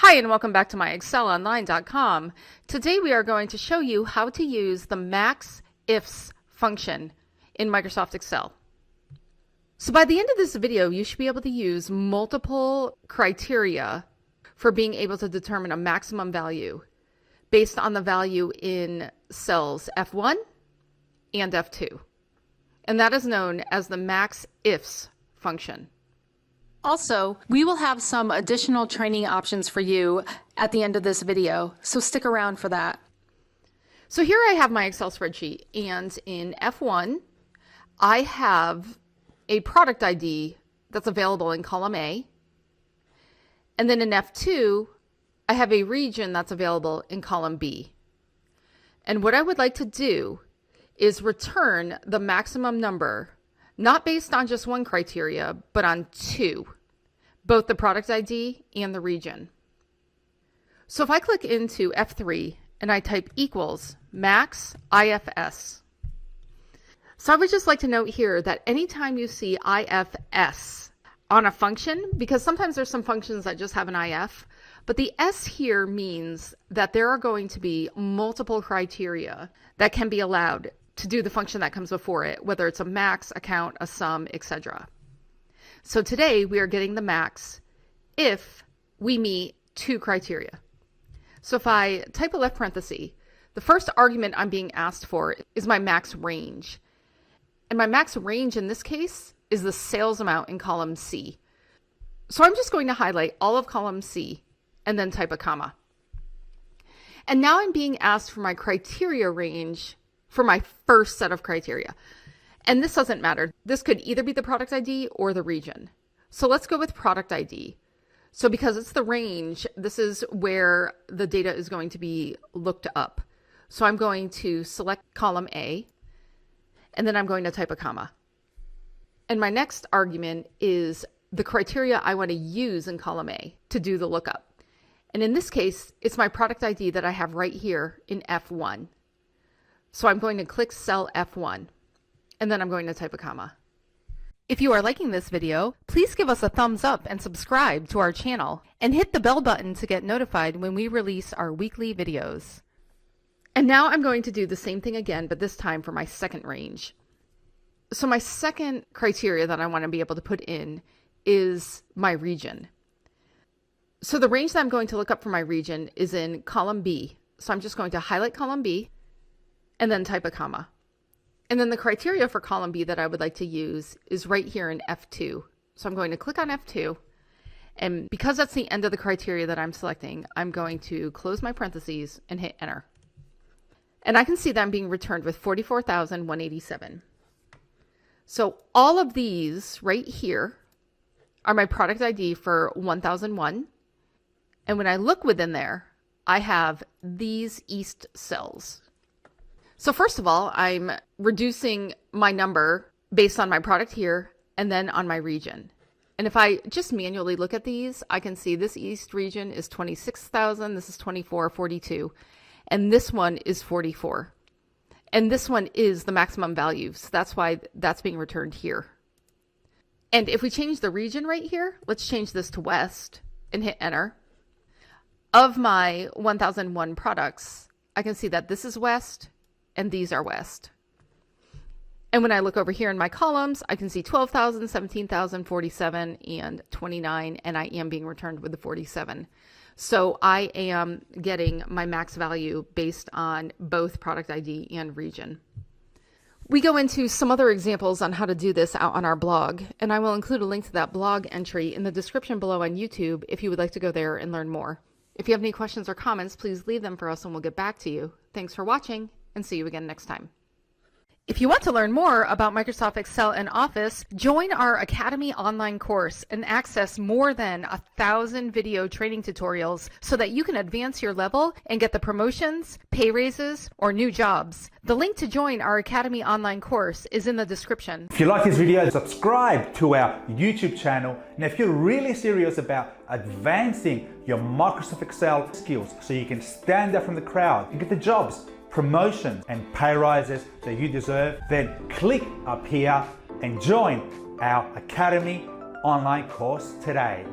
Hi and welcome back to MyExcelOnline.com. Today we are going to show you how to use the MAXIFS function in Microsoft Excel. So by the end of this video, you should be able to use multiple criteria for being able to determine a maximum value based on the value in cells F1 and F2. And that is known as the MAXIFS function. Also, we will have some additional training options for you at the end of this video, so stick around for that. So here I have my Excel spreadsheet, and in F1, I have a product ID that's available in column A, and then in F2, I have a region that's available in column B. And what I would like to do is return the maximum number, not based on just one criteria, but on two, both the product ID and the region. So if I click into F3 and I type equals max IFS. So I would just like to note here that anytime you see IFS on a function, because sometimes there's some functions that just have an IF, but the S here means that there are going to be multiple criteria that can be allowed to do the function that comes before it, whether it's a max, a count, a sum, etc. So today we are getting the max if we meet two criteria. So if I type a left parenthesis, the first argument I'm being asked for is my max range. And my max range in this case is the sales amount in column C. So I'm just going to highlight all of column C and then type a comma. And now I'm being asked for my criteria range for my first set of criteria. And this doesn't matter. This could either be the product ID or the region. So let's go with product ID. So because it's the range, this is where the data is going to be looked up. So I'm going to select column A, and then I'm going to type a comma. And my next argument is the criteria I want to use in column A to do the lookup. And in this case, it's my product ID that I have right here in F1. So I'm going to click cell F1, and then I'm going to type a comma. If you are liking this video, please give us a thumbs up and subscribe to our channel, and hit the bell button to get notified when we release our weekly videos. And now I'm going to do the same thing again, but this time for my second range. So my second criteria that I want to be able to put in is my region. So the range that I'm going to look up for my region is in column B. So I'm just going to highlight column B and then type a comma. And then the criteria for column B that I would like to use is right here in F2. So I'm going to click on F2. And because that's the end of the criteria that I'm selecting, I'm going to close my parentheses and hit enter. And I can see that I'm being returned with 44,187. So all of these right here are my product ID for 1001. And when I look within there, I have these east cells. So first of all, I'm reducing my number based on my product here and then on my region. And if I just manually look at these, I can see this east region is 26,000, this is 2442, and this one is 44. And this one is the maximum value, so that's why that's being returned here. And if we change the region right here, let's change this to west and hit enter. Of my 1001 products, I can see that this is west and these are west. And when I look over here in my columns, I can see 12,000, 17,000, 47, and 29, and I am being returned with the 47. So I am getting my max value based on both product ID and region. We go into some other examples on how to do this out on our blog, and I will include a link to that blog entry in the description below on YouTube if you would like to go there and learn more. If you have any questions or comments, please leave them for us and we'll get back to you. Thanks for watching, and see you again next time. If you want to learn more about Microsoft Excel and Office, join our Academy online course and access more than 1,000 video training tutorials so that you can advance your level and get the promotions, pay raises, or new jobs. The link to join our Academy online course is in the description. If you like this video, subscribe to our YouTube channel. And if you're really serious about advancing your Microsoft Excel skills so you can stand out from the crowd and get the jobs, promotions and pay rises that you deserve, then click up here and join our Academy online course today.